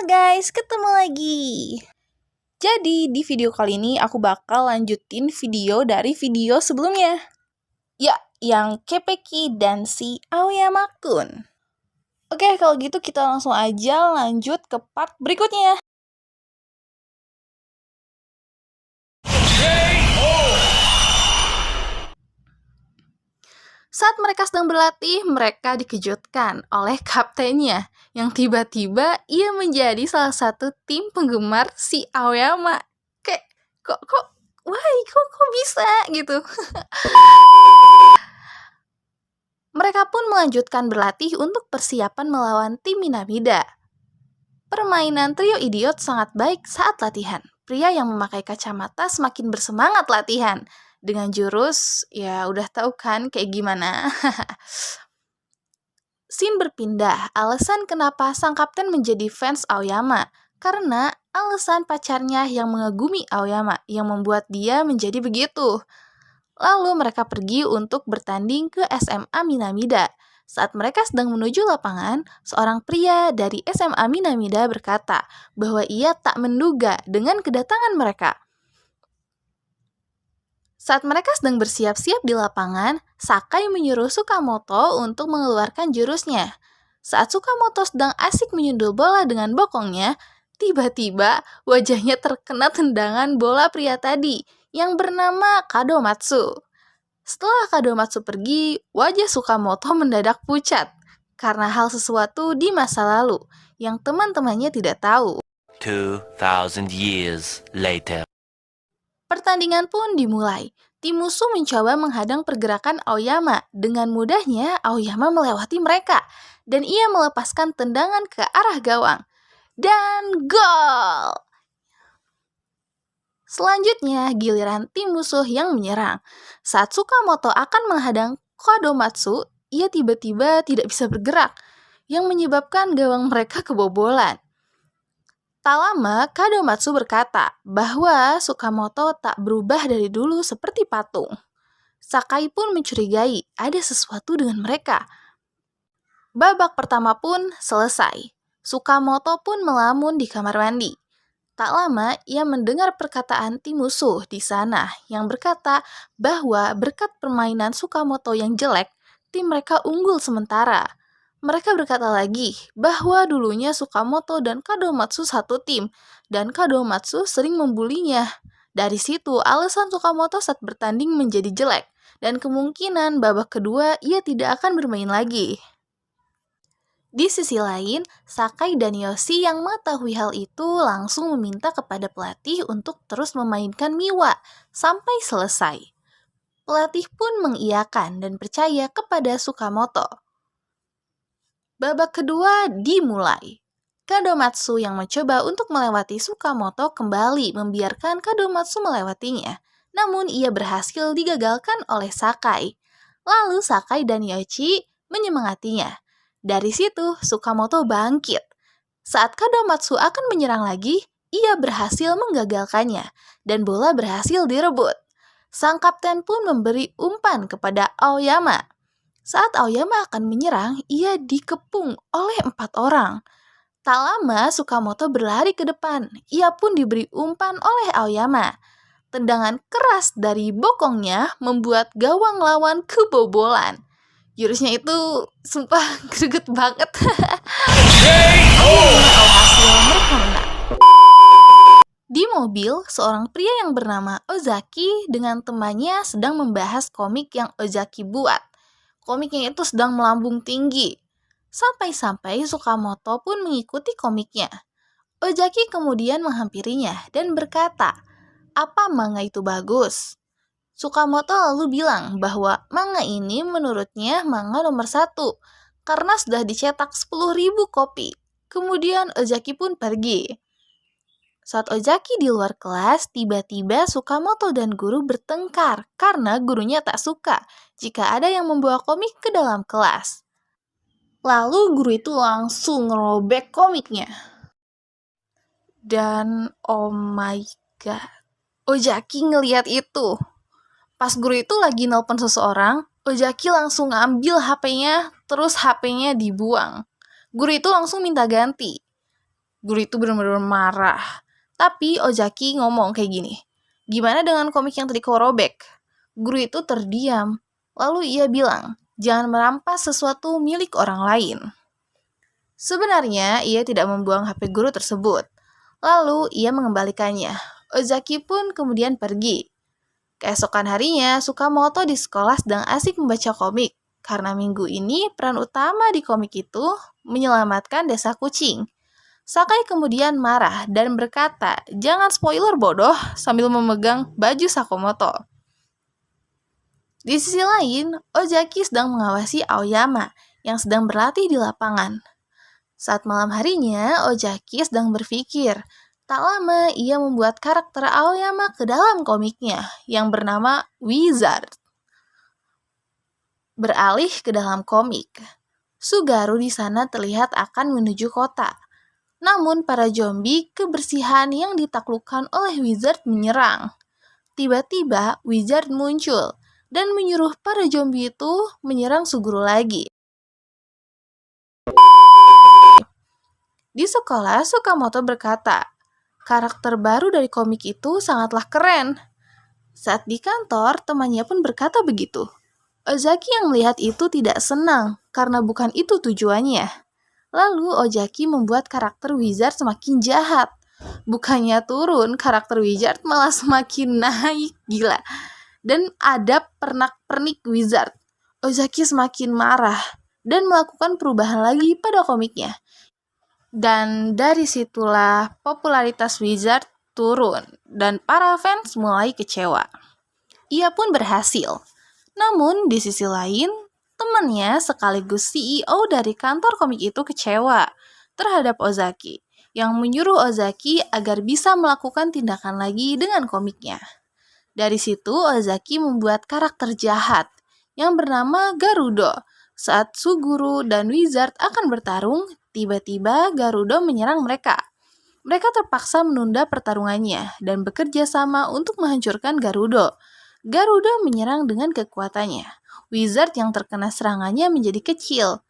guys, ketemu lagi. Jadi di video kali ini aku bakal lanjutin video dari video sebelumnya. Ya, yang Kepeki dan si Aoyama-kun. Oke, kalau gitu kita langsung aja lanjut ke part berikutnya. Saat mereka sedang berlatih, mereka dikejutkan oleh kaptennya yang tiba-tiba ia menjadi salah satu tim penggemar si Aoyama. Kayak kok bisa gitu. Mereka pun melanjutkan berlatih untuk persiapan melawan tim Minamida. Permainan trio idiot sangat baik saat latihan. Pria yang memakai kacamata semakin bersemangat latihan. Dengan jurus, ya udah tahu kan kayak gimana. Scene berpindah, alasan kenapa sang kapten menjadi fans Aoyama. Karena alasan pacarnya yang mengagumi Aoyama, yang membuat dia menjadi begitu. Lalu mereka pergi untuk bertanding ke SMA Minamida. Saat mereka sedang menuju lapangan, seorang pria dari SMA Minamida berkata bahwa ia tak menduga dengan kedatangan mereka. Saat mereka sedang bersiap-siap di lapangan, Sakai menyuruh Sukamoto untuk mengeluarkan jurusnya. Saat Sukamoto sedang asik menyundul bola dengan bokongnya, tiba-tiba wajahnya terkena tendangan bola pria tadi yang bernama Kadomatsu. Setelah Kadomatsu pergi, wajah Sukamoto mendadak pucat karena hal sesuatu di masa lalu yang teman-temannya tidak tahu. 2,000 years later. Pertandingan pun dimulai. Tim musuh mencoba menghadang pergerakan Aoyama. Dengan mudahnya, Aoyama melewati mereka. Dan ia melepaskan tendangan ke arah gawang. Dan gol! Selanjutnya, giliran tim musuh yang menyerang. Saat Sukamoto akan menghadang Kadomatsu, ia tiba-tiba tidak bisa bergerak, yang menyebabkan gawang mereka kebobolan. Tak lama, Kadomatsu berkata bahwa Sukamoto tak berubah dari dulu seperti patung. Sakai pun mencurigai ada sesuatu dengan mereka. Babak pertama pun selesai. Sukamoto pun melamun di kamar mandi. Tak lama, ia mendengar perkataan tim musuh di sana yang berkata bahwa berkat permainan Sukamoto yang jelek, tim mereka unggul sementara. Mereka berkata lagi bahwa dulunya Sukamoto dan Kadomatsu satu tim, dan Kadomatsu sering membulinya. Dari situ, alasan Sukamoto saat bertanding menjadi jelek, dan kemungkinan babak kedua ia tidak akan bermain lagi. Di sisi lain, Sakai dan Yoshi yang mengetahui hal itu langsung meminta kepada pelatih untuk terus memainkan Miwa sampai selesai. Pelatih pun mengiyakan dan percaya kepada Sukamoto. Babak kedua dimulai. Kadomatsu yang mencoba untuk melewati Sukamoto kembali membiarkan Kadomatsu melewatinya. Namun ia berhasil digagalkan oleh Sakai. Lalu Sakai dan Yoshi menyemangatinya. Dari situ Sukamoto bangkit. Saat Kadomatsu akan menyerang lagi, ia berhasil menggagalkannya dan bola berhasil direbut. Sang kapten pun memberi umpan kepada Aoyama. Saat Aoyama akan menyerang, ia dikepung oleh 4 orang. Tak lama, Sukamoto berlari ke depan. Ia pun diberi umpan oleh Aoyama. Tendangan keras dari bokongnya membuat gawang lawan kebobolan. Jurusnya itu sumpah greget banget. Akhirnya alhasil mereka menang. Di mobil, seorang pria yang bernama Ozaki dengan temannya sedang membahas komik yang Ozaki buat. Komiknya itu sedang melambung tinggi. Sampai-sampai Sukamoto pun mengikuti komiknya. Ozaki kemudian menghampirinya dan berkata, "Apa manga itu bagus?" Sukamoto lalu bilang bahwa manga ini menurutnya manga nomor 1 karena sudah dicetak 10.000 kopi. Kemudian Ozaki pun pergi. Saat Ozaki di luar kelas, tiba-tiba Sukamoto dan guru bertengkar karena gurunya tak suka jika ada yang membawa komik ke dalam kelas. Lalu guru itu langsung ngerobek komiknya. Dan oh my god, Ozaki ngelihat itu. Pas guru itu lagi nelpon seseorang, Ozaki langsung ngambil HP-nya, terus HP-nya dibuang. Guru itu langsung minta ganti. Guru itu benar-benar marah. Tapi Ozaki ngomong kayak gini, "Gimana dengan komik yang tadi kau robek?" Guru itu terdiam. Lalu ia bilang, "Jangan merampas sesuatu milik orang lain." Sebenarnya ia tidak membuang HP guru tersebut. Lalu ia mengembalikannya. Ozaki pun kemudian pergi. Keesokan harinya, Sukamoto di sekolah sedang asik membaca komik. Karena minggu ini peran utama di komik itu menyelamatkan desa kucing. Sakai kemudian marah dan berkata, "Jangan spoiler bodoh," sambil memegang baju Sakamoto. Di sisi lain, Ozaki sedang mengawasi Aoyama yang sedang berlatih di lapangan. Saat malam harinya, Ozaki sedang berpikir. Tak lama ia membuat karakter Aoyama ke dalam komiknya yang bernama Wizard. Beralih ke dalam komik, Sugaru di sana terlihat akan menuju kota. Namun para zombie kebersihan yang ditaklukkan oleh Wizard menyerang. Tiba-tiba Wizard muncul dan menyuruh para zombie itu menyerang Suguru lagi. Di sekolah, Sukamoto berkata, karakter baru dari komik itu sangatlah keren. Saat di kantor, temannya pun berkata begitu. Ozaki yang melihat itu tidak senang karena bukan itu tujuannya. Lalu Ozaki membuat karakter Wizard semakin jahat. Bukannya turun, karakter Wizard malah semakin naik, gila. Dan ada pernak-pernik Wizard. Ozaki semakin marah dan melakukan perubahan lagi pada komiknya. Dan dari situlah popularitas Wizard turun dan para fans mulai kecewa. Ia pun berhasil. Namun di sisi lain, temannya sekaligus CEO dari kantor komik itu kecewa terhadap Ozaki, yang menyuruh Ozaki agar bisa melakukan tindakan lagi dengan komiknya. Dari situ Ozaki membuat karakter jahat yang bernama Garudo. Saat Suguru dan Wizard akan bertarung, tiba-tiba Garudo menyerang mereka. Mereka terpaksa menunda pertarungannya dan bekerja sama untuk menghancurkan Garudo. Garudo menyerang dengan kekuatannya. Wizard yang terkena serangannya menjadi kecil.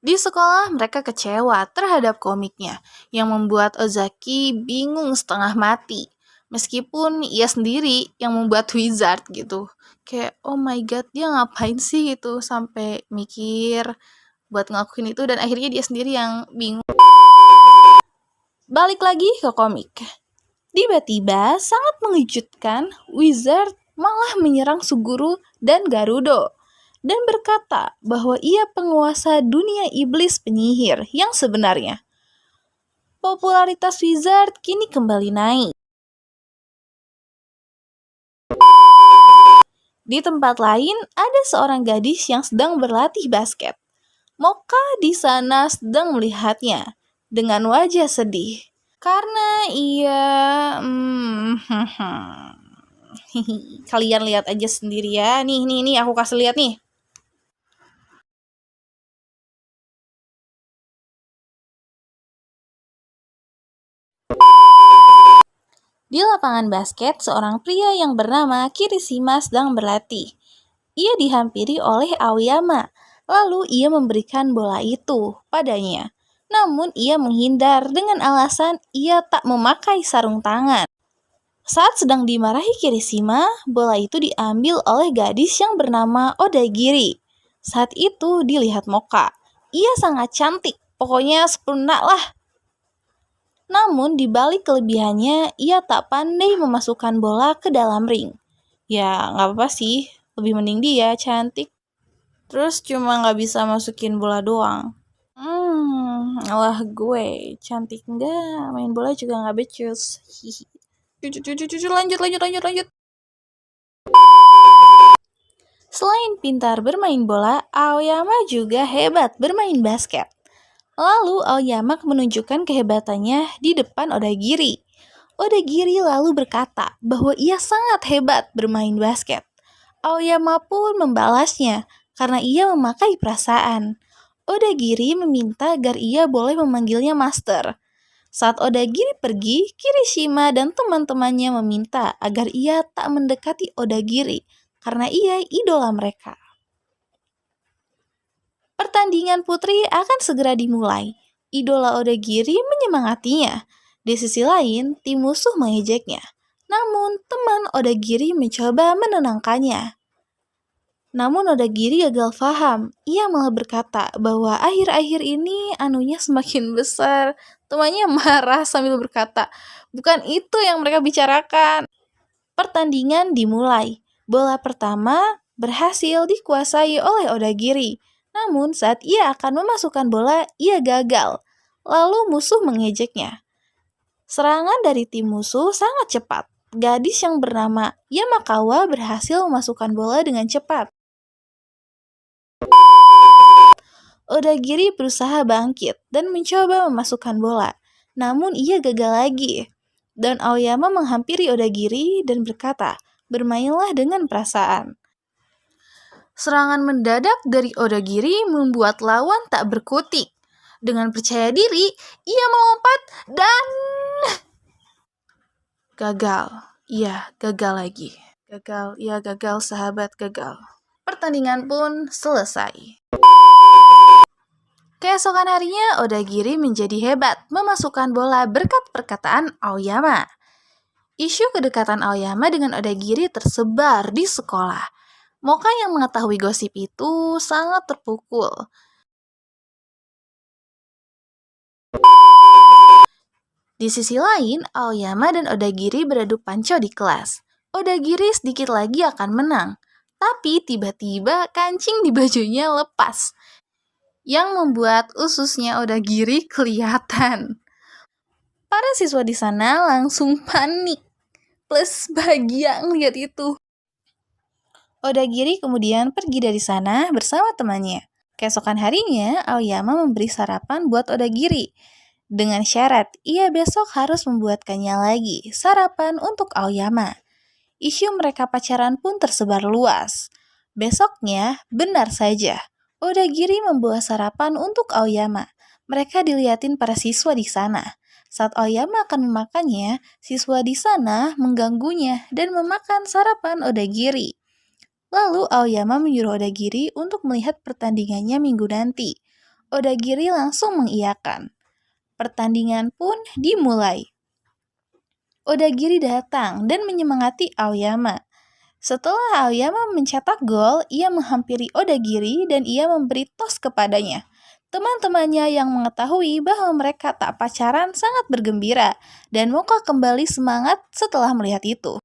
Di sekolah mereka kecewa terhadap komiknya yang membuat Ozaki bingung setengah mati. Meskipun ia sendiri yang membuat Wizard gitu. Kayak oh my god, dia ngapain sih gitu sampai mikir buat ngelakuin itu dan akhirnya dia sendiri yang bingung. Balik lagi ke komik. Tiba-tiba sangat mengejutkan, Wizard malah menyerang Suguru dan Garudo dan berkata bahwa ia penguasa dunia iblis penyihir yang sebenarnya. Popularitas Wizard kini kembali naik. Di tempat lain ada seorang gadis yang sedang berlatih basket. Moka di sana sedang melihatnya dengan wajah sedih karena ia kalian lihat aja sendiri ya. Nih aku kasih lihat nih. Di lapangan basket, seorang pria yang bernama Kirishima sedang berlatih. Ia dihampiri oleh Aoyama, lalu ia memberikan bola itu padanya. Namun ia menghindar dengan alasan ia tak memakai sarung tangan. Saat sedang dimarahi Kirishima, bola itu diambil oleh gadis yang bernama Odagiri. Saat itu dilihat Moka. Ia sangat cantik, pokoknya sempurna lah. Namun di balik kelebihannya, ia tak pandai memasukkan bola ke dalam ring. Ya nggak apa-apa sih, lebih mending dia cantik. Terus cuma nggak bisa masukin bola doang. Alah gue, cantik nggak, main bola juga nggak becus. Hihi. Lanjut. Selain pintar bermain bola, Aoyama juga hebat bermain basket. Lalu Aoyama menunjukkan kehebatannya di depan Odagiri. Odagiri lalu berkata bahwa ia sangat hebat bermain basket. Aoyama pun membalasnya karena ia memakai perasaan. Odagiri meminta agar ia boleh memanggilnya master. Saat Odagiri pergi, Kirishima dan teman-temannya meminta agar ia tak mendekati Odagiri karena ia idola mereka. Pertandingan putri akan segera dimulai. Idola Odagiri menyemangatinya. Di sisi lain, tim musuh mengejeknya. Namun, teman Odagiri mencoba menenangkannya. Namun Odagiri gagal paham. Ia malah berkata bahwa akhir-akhir ini anunya semakin besar. Temannya marah sambil berkata, "Bukan itu yang mereka bicarakan." Pertandingan dimulai. Bola pertama berhasil dikuasai oleh Odagiri. Namun saat ia akan memasukkan bola, ia gagal. Lalu musuh mengejeknya. Serangan dari tim musuh sangat cepat. Gadis yang bernama Yamakawa berhasil memasukkan bola dengan cepat. Odagiri berusaha bangkit dan mencoba memasukkan bola. Namun ia gagal lagi. Dan Aoyama menghampiri Odagiri dan berkata, "Bermainlah dengan perasaan." Serangan mendadak dari Odagiri membuat lawan tak berkutik. Dengan percaya diri, ia melompat dan gagal. Iya, gagal lagi. Gagal sahabat, gagal. Pertandingan pun selesai. Keesokan harinya, Odagiri menjadi hebat memasukkan bola berkat perkataan Aoyama. Isu kedekatan Aoyama dengan Odagiri tersebar di sekolah. Moka yang mengetahui gosip itu sangat terpukul. Di sisi lain, Aoyama dan Odagiri beradu panco di kelas. Odagiri sedikit lagi akan menang, tapi tiba-tiba kancing di bajunya lepas, yang membuat ususnya Odagiri kelihatan. Para siswa di sana langsung panik, plus bahagia ngeliat itu. Odagiri kemudian pergi dari sana bersama temannya. Keesokan harinya, Aoyama memberi sarapan buat Odagiri. Dengan syarat, ia besok harus membuatkannya lagi sarapan untuk Aoyama. Isu mereka pacaran pun tersebar luas. Besoknya, benar saja, Odagiri membawa sarapan untuk Aoyama. Mereka dilihatin para siswa di sana. Saat Aoyama akan memakannya, siswa di sana mengganggunya dan memakan sarapan Odagiri. Lalu Aoyama menyuruh Odagiri untuk melihat pertandingannya minggu nanti. Odagiri langsung mengiyakan. Pertandingan pun dimulai. Odagiri datang dan menyemangati Aoyama. Setelah Aoyama mencetak gol, ia menghampiri Odagiri dan ia memberi tos kepadanya. Teman-temannya yang mengetahui bahwa mereka tak pacaran sangat bergembira, dan Moka kembali semangat setelah melihat itu.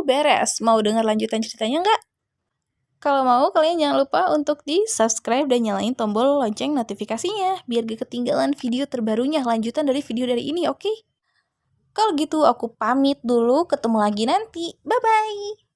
Beres. Mau dengar lanjutan ceritanya nggak? Kalau mau, kalian jangan lupa untuk di-subscribe dan nyalain tombol lonceng notifikasinya, biar gak ketinggalan video terbarunya lanjutan dari video dari ini, oke? Kalau gitu, aku pamit dulu, ketemu lagi nanti. Bye-bye!